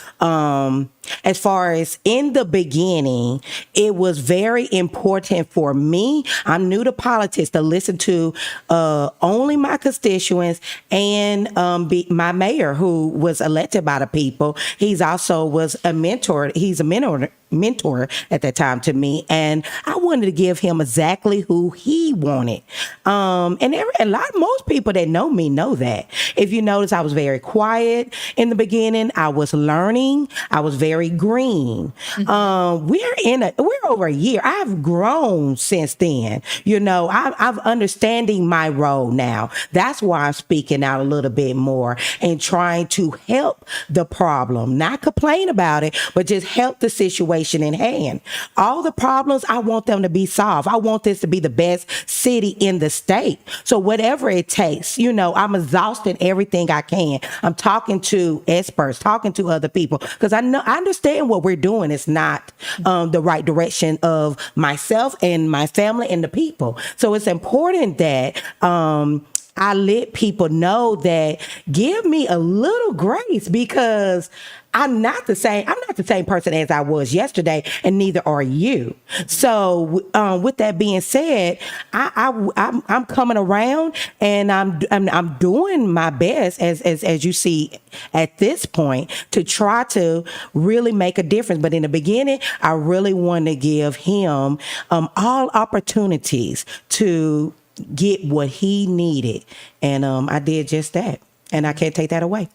as far as in the beginning, it was very important for me. I'm new to politics to listen to only my constituents and my mayor who was elected by the people. He's also was a mentor. He's a mentor at that time to me, and I wanted to give him exactly who he wanted. Most people that know me know that. If you notice, I was very quiet in the beginning. I was learning. I was very green. We're over a year. I've grown since then. I've understanding my role now. That's why I'm speaking out a little bit more and trying to help the problem, not complain about it, but just help the situation in hand. All the problems, I want them to be solved. I want this to be the best city in the state. So whatever it takes, I'm exhausting everything I can. I'm talking to experts, talking to other people, because I understand what we're doing is not the right direction of myself and my family and the people. So it's important that I let people know that give me a little grace, because I'm not the same person as I was yesterday, and neither are you. So with that being said, I'm coming around, and I'm doing my best as you see at this point to try to really make a difference. But in the beginning, I really want to give him all opportunities to get what he needed, and I did just that, and I can't take that away.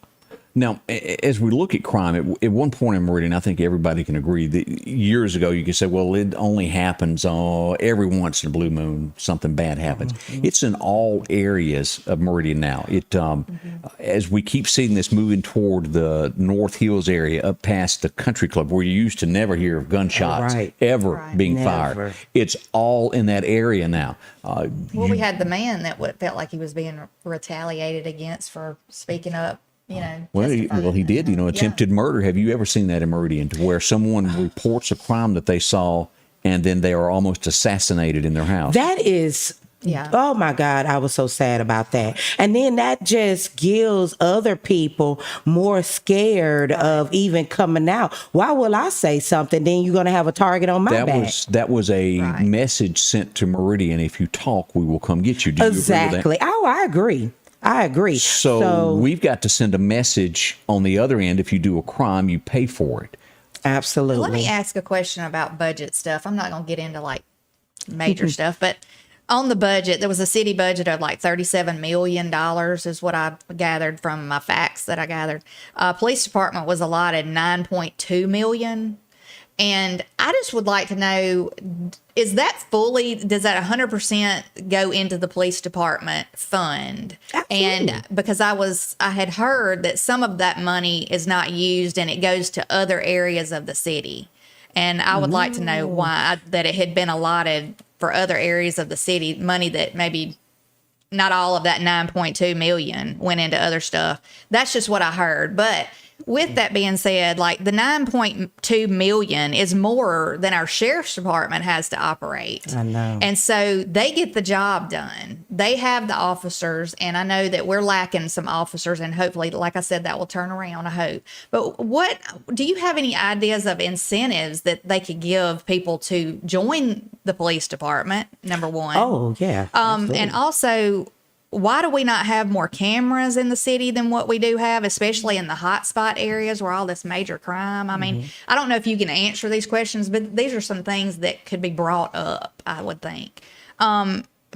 Now, as we look at crime, at one point in Meridian, I think everybody can agree that years ago you could say, well, it only happens every once in a blue moon, something bad happens. Mm-hmm. It's in all areas of Meridian now. As we keep seeing this moving toward the North Hills area, up past the country club, where you used to never hear of gunshots being fired. It's all in that area now. We had the man that felt like he was being retaliated against for speaking up Well, he did. Attempted murder. Have you ever seen that in Meridian, to where someone reports a crime that they saw, and then they are almost assassinated in their house? That is. Yeah. Oh my God, I was so sad about that. And then that just gives other people more scared of even coming out. Why will I say something? Then you're going to have a target on my back. That was a message sent to Meridian. If you talk, we will come get you. Do you agree with that? Exactly. Oh, I agree. So we've got to send a message on the other end. If you do a crime, you pay for it. Absolutely. Let me ask a question about budget stuff. I'm not going to get into like major stuff, but on the budget, there was a city budget of like $37 million is what I gathered from my facts that I gathered. Police department was allotted $9.2 million. And I just would like to know, does that 100% go into the police department fund? Absolutely. And because I had heard that some of that money is not used and it goes to other areas of the city. And I would like to know why that it had been allotted for other areas of the city, money that maybe not all of that 9.2 million went into other stuff. That's just what I heard. But with that being said, like the 9.2 million is more than our sheriff's department has to operate. I know. And so they get the job done. They have the officers, and I know that we're lacking some officers, and hopefully, like I said, that will turn around, I hope. But what do you have any ideas of incentives that they could give people to join the police department, number one? Oh, yeah. And also, why do we not have more cameras in the city than what we do have, especially in the hotspot areas where all this major crime? I mean, I don't know if you can answer these questions, but these are some things that could be brought up, I would think.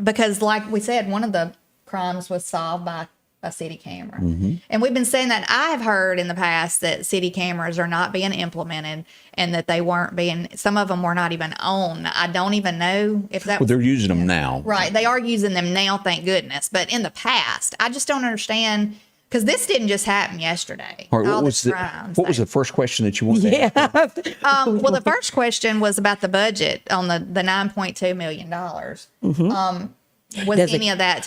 Because like we said, one of the crimes was solved by a city camera. And we've been saying that. I have heard in the past that city cameras are not being implemented and that they weren't being, some of them were not even on. I don't even know if that Well, they're using them now. Right. They are using them now, thank goodness. But in the past, I just don't understand, because this didn't just happen yesterday. All right, All what this crime was the first question that you wanted to ask? Yeah. well, the first question was about the budget on the $9.2 million. Was any of that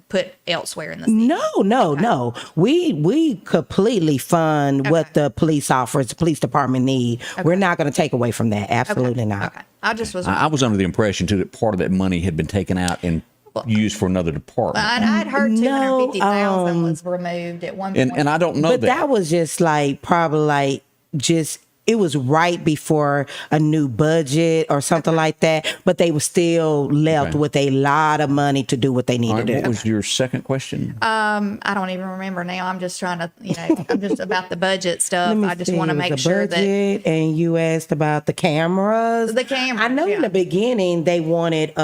put elsewhere in the city? No. We completely fund what the police department need. We're not going to take away from that. Absolutely not. Okay. I just was. I was under the impression too that part of that money had been taken out and used for another department. I'd heard No, 250,000 was removed at one point. And I don't know But that was just like it was right before a new budget or something like that. But they were still left with a lot of money to do what they All needed right, to what do. was your second question? I don't even remember now. I'm just trying to, I'm just about the budget stuff. I just want to make sure that. And you asked about the cameras. The cameras, I know in the beginning they wanted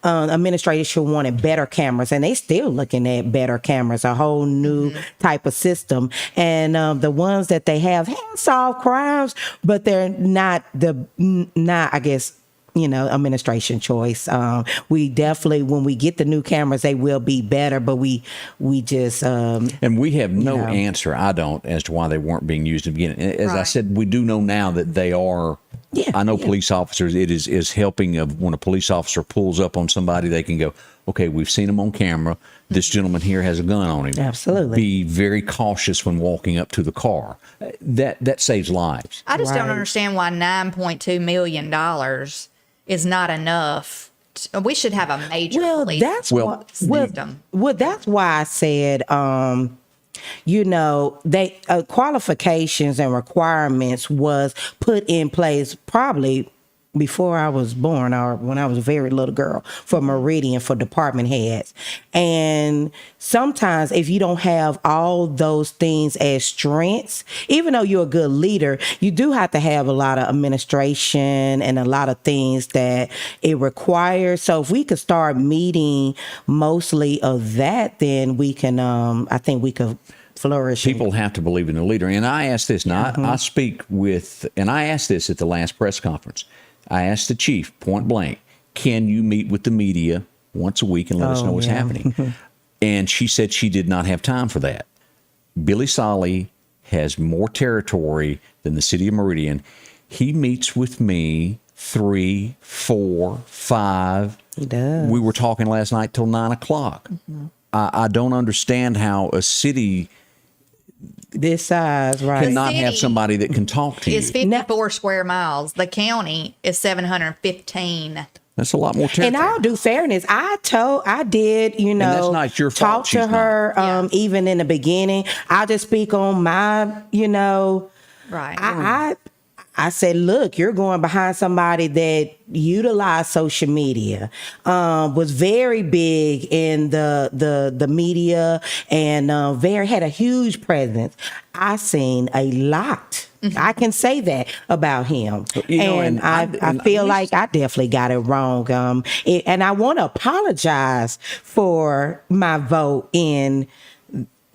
administration wanted better cameras, and they still looking at better cameras, a whole new type of system. And the ones that they have solved crimes, but they're not I guess, administration choice. We definitely, when we get the new cameras, they will be better, but we just and we have no answer, I don't, as to why they weren't being used in the beginning. As I said, we do know now that they are. I know police officers, it is helping of when a police officer pulls up on somebody, they can go, okay, we've seen him on camera. This gentleman here has a gun on him. Absolutely. Be very cautious when walking up to the car. That saves lives. I just don't understand why $9.2 million is not enough. We should have a major police system. Well, that's why I said, they qualifications and requirements was put in place probably before I was born or when I was a very little girl for Meridian, for department heads. And sometimes if you don't have all those things as strengths, even though you're a good leader, you do have to have a lot of administration and a lot of things that it requires. So if we could start meeting mostly of that, then we can, I think we could flourish. People have to believe in the leader. And I ask this, now I speak with, and I asked this at the last press conference. I asked the chief point blank, can you meet with the media once a week and let us know what's happening? And she said she did not have time for that. Billy Solly has more territory than the city of Meridian. He meets with me 3, 4, 5. He does. We were talking last night till 9 o'clock. I don't understand how a city This size, right? cannot have city somebody that can talk to It's you. 54 square miles. The county is 715. That's a lot more And territory. I'll do fairness. I did, that's not your talk fault to she's her, not. Yeah. even in the beginning. I'll just speak on my, Right. I said, look, you're going behind somebody that utilized social media, was very big in the media, and had a huge presence. I seen a lot. I can say that about him, and I feel like I definitely got it wrong. And I want to apologize for my vote in.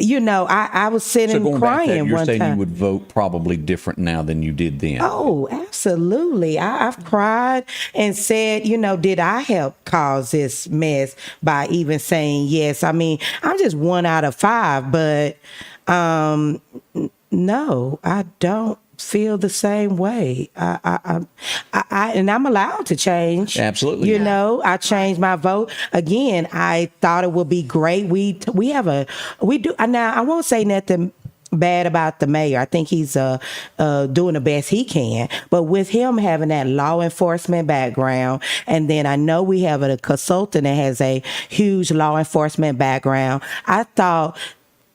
I was sitting So going back to that, crying you're one saying time. you would vote probably different now than you did then. Oh, absolutely. I've cried and said, did I help cause this mess by even saying yes? I mean, I'm just 1 out of 5, but no, I don't feel the same way. I and I'm allowed to change. Absolutely. I changed my vote. Again, I thought it would be great. We do now. I won't say nothing bad about the mayor. I think he's doing the best he can. But with him having that law enforcement background, and then I know we have a consultant that has a huge law enforcement background, I thought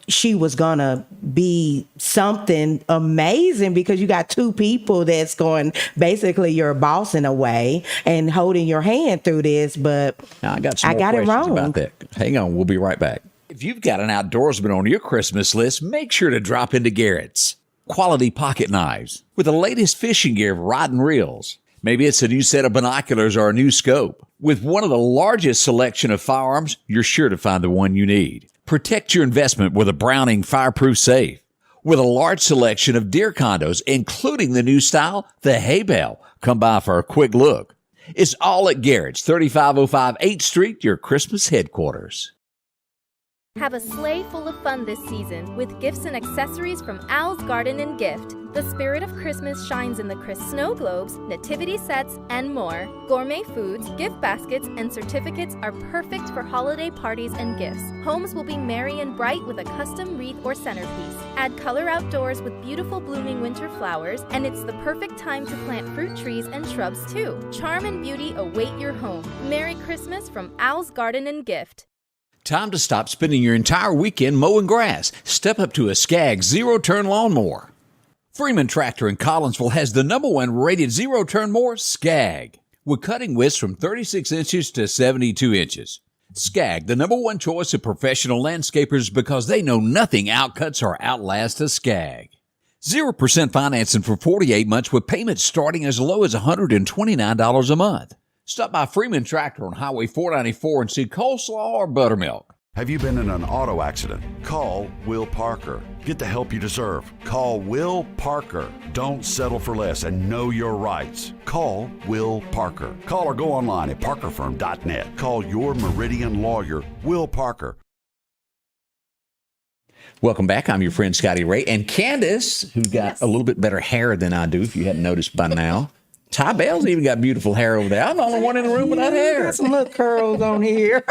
she was gonna be something amazing, because you got two people that's going, basically your boss in a way, and holding your hand through this. But Now, I got some more got it questions wrong. about that. Hang on, we'll be right back. If you've got an outdoorsman on your Christmas list, make sure to drop into Garrett's. Quality pocket knives with the latest fishing gear of rod and reels. Maybe it's a new set of binoculars or a new scope. With one of the largest selection of firearms, you're sure to find the one you need. Protect your investment with a Browning fireproof safe. With a large selection of deer condos, including the new style, the hay bale. Come by for a quick look. It's all at Garrett's, 3505 8th Street, your Christmas headquarters. Have a sleigh full of fun this season with gifts and accessories from Al's Garden and Gift. The spirit of Christmas shines in the crisp snow globes, nativity sets, and more. Gourmet foods, gift baskets, and certificates are perfect for holiday parties and gifts. Homes will be merry and bright with a custom wreath or centerpiece. Add color outdoors with beautiful blooming winter flowers, and it's the perfect time to plant fruit trees and shrubs too. Charm and beauty await your home. Merry Christmas from Al's Garden and Gift. Time to stop spending your entire weekend mowing grass. Step up to a Skag zero-turn lawnmower. Freeman Tractor in Collinsville has the #1 rated zero-turn mower, Skag, with cutting widths from 36 inches to 72 inches. Skag, the #1 choice of professional landscapers, because they know nothing outcuts or outlasts a Skag. 0% financing for 48 months with payments starting as low as $129 a month. Stop by Freeman Tractor on Highway 494 and see coleslaw or buttermilk. Have you been in an auto accident? Call Will Parker. Get the help you deserve. Call Will Parker. Don't settle for less and know your rights. Call Will Parker. Call or go online at parkerfirm.net. Call your Meridian lawyer, Will Parker. Welcome back. I'm your friend Scotty Ray, and Candace, who's got a little bit better hair than I do, if you hadn't noticed by now. Ty Bell's even got beautiful hair over there. I'm the only one in the room without hair. Got some little curls on here.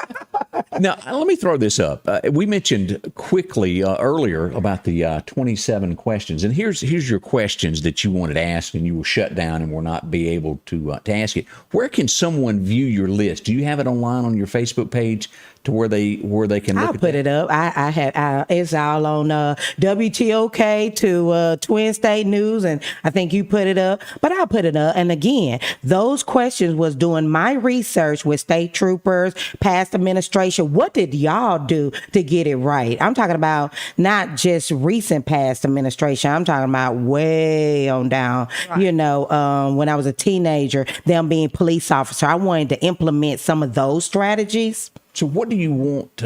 Now, let me throw this up. We mentioned quickly earlier about the 27 questions, and here's your questions that you wanted to ask, and you were shut down and were not be able to ask it. Where can someone view your list? Do you have it online on your Facebook page to where they can look I'll at put that? it up. It's all on WTOK to Twin State News, and I think you put it up. But I'll put it up. And again, those questions was doing my research with state troopers, past administration. What did y'all do to get it right? I'm talking about not just recent past administration. I'm talking about way on down. Right. When I was a teenager, them being police officer, I wanted to implement some of those strategies. So what do you want?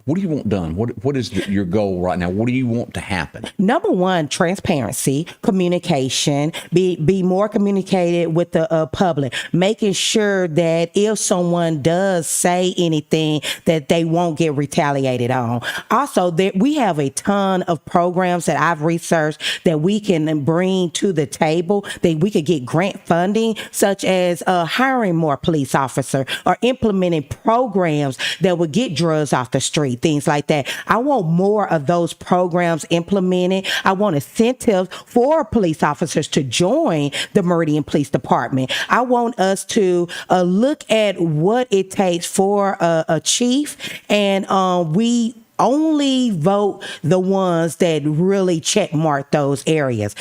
What do you want done? What is your goal right now? What do you want to happen? #1, transparency, communication, be more communicated with the public, making sure that if someone does say anything that they won't get retaliated on. Also, we have a ton of programs that I've researched that we can bring to the table, that we could get grant funding, such as hiring more police officers or implementing programs that would get drugs off the street. rally, things like that. I want more of those programs implemented. I want incentives for police officers to join the Meridian Police Department. I want us to look at what it takes for a chief, and we only vote the ones that really check mark those areas.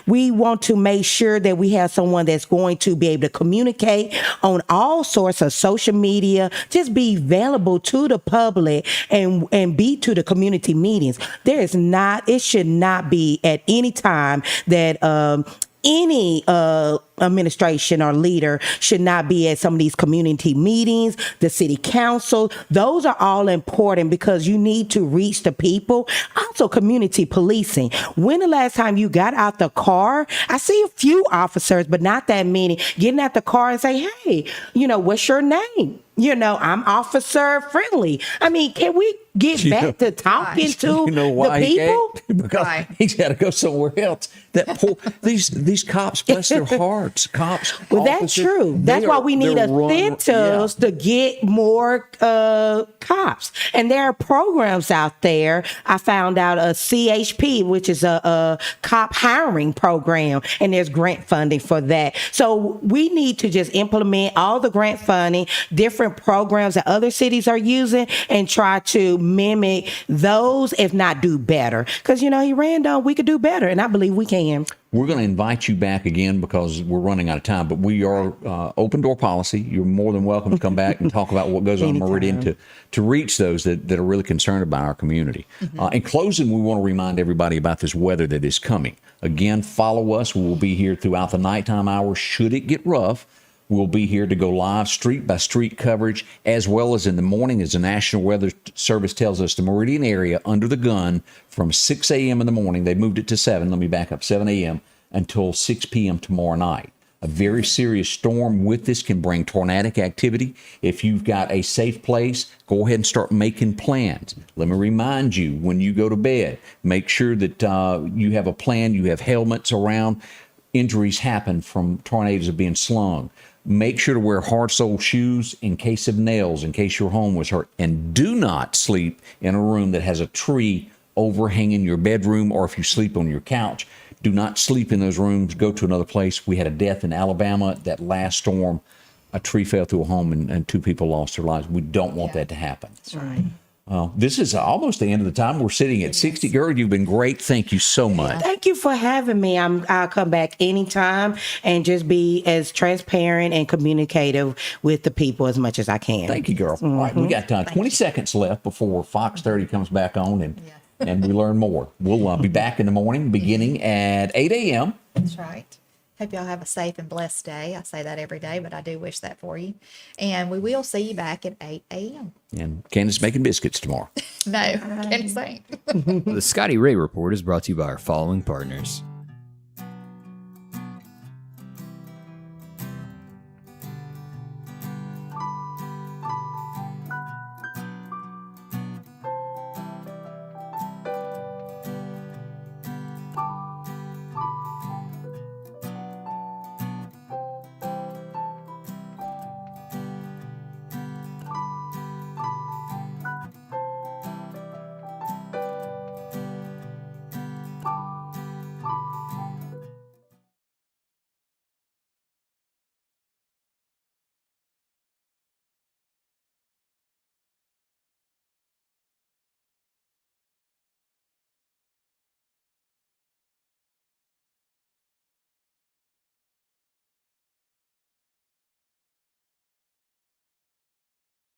We want to make sure that we have someone that's going to be able to communicate on all sorts of social media, just be available to the public and be to the community meetings. It should not be at any time that any administration or leader should not be at some of these community meetings, the city council. Those are all important because you need to reach the people. Also, community policing. When the last time you got out the car? I see a few officers, but not that many, getting out the car and say, hey, what's your name? I'm officer friendly. I mean, can we get back to talking to the people? Because he's got to go somewhere else. These cops, bless their hearts, cops. Well, that's true. That's why we need incentives to get more cops. And there are programs out there. I found out a CHP, which is a cop hiring program, and there's grant funding for that. So we need to just implement all the grant funding, different programs that other cities are using, and try to mimic those, if not do better. Because, he ran down, we could do better, and I believe we can. We're going to invite you back again because we're running out of time, but we are open door policy. You're more than welcome to come back and talk about what goes on in Meridian to reach those that are really concerned about our community. In closing, we want to remind everybody about this weather that is coming. Again, follow us. We will be here throughout the nighttime hours. Should it get rough, we'll be here to go live street by street coverage, as well as in the morning, as the National Weather Service tells us, the Meridian area under the gun from 6 a.m. in the morning. They moved it to 7. Let me back up, 7 a.m. until 6 p.m. tomorrow night. A very serious storm with this can bring tornadic activity. If you've got a safe place, go ahead and start making plans. Let me remind you, when you go to bed, make sure that you have a plan, you have helmets around. Injuries happen from tornadoes of being slung. Make sure to wear hard-soled shoes in case of nails, in case your home was hurt. And do not sleep in a room that has a tree overhanging your bedroom, or if you sleep on your couch, do not sleep in those rooms. Go to another place. We had a death in Alabama. That last storm, a tree fell through a home and 2 people lost their lives. We don't want that to happen. That's right. This is almost the end of the time. We're sitting at 60. Girl, you've been great. Thank you so much. Thank you for having me. I'll come back anytime and just be as transparent and communicative with the people as much as I can. Thank you, girl. All right, we got 20 seconds left before Fox 30 comes back on and we learn more. We'll be back in the morning beginning at 8 a.m. That's right. Hope y'all have a safe and blessed day. I say that every day, but I do wish that for you. And we will see you back at 8 a.m. And Candace making biscuits tomorrow. No, Candace ain't. The Scotty Ray Report is brought to you by our following partners: